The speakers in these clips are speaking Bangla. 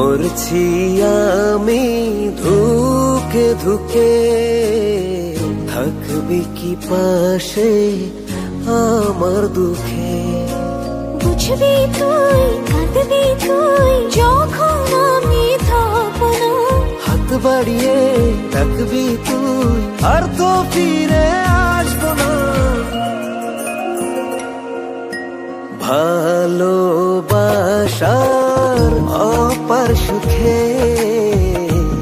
মরছি আমি ধুকে ধুকে, থাকবি কি পাশে আমার দুঃখে? বুঝবি তুই, কাঁদবি তুই, যখন আমি থাকবো না। হাত বাড়িয়ে ডাকবি তুই, আর তো ফিরে আসবো না। ভালোবাসার অপার সুখে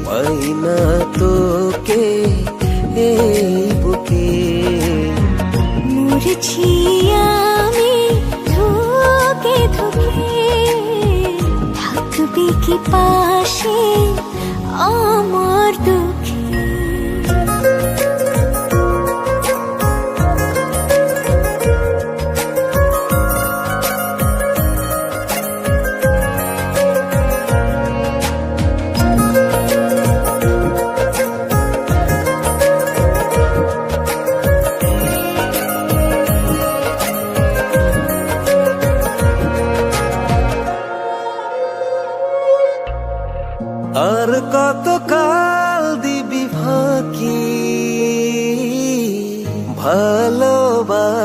পাই না তোকে এই বুকে। মরছি আমি ধুকে ধুকে, থাকবি কি পাশে আমার দুঃখে? আর কত কাল দিবি ফাঁকি ভালোবাসার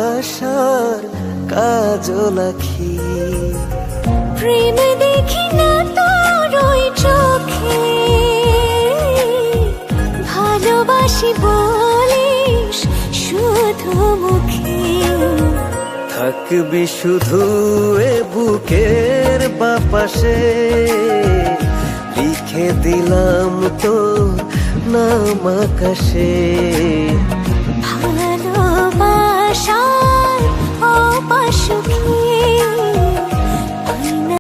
কাজল আঁখি? প্রেম দেখি না তোর ওই চোখে, ভালোবাসি বলিস শুধু মুখে। থাকবি শুধু এ বুকের বাপাশে, লিখে দিলাম তোর নাম আকাশে।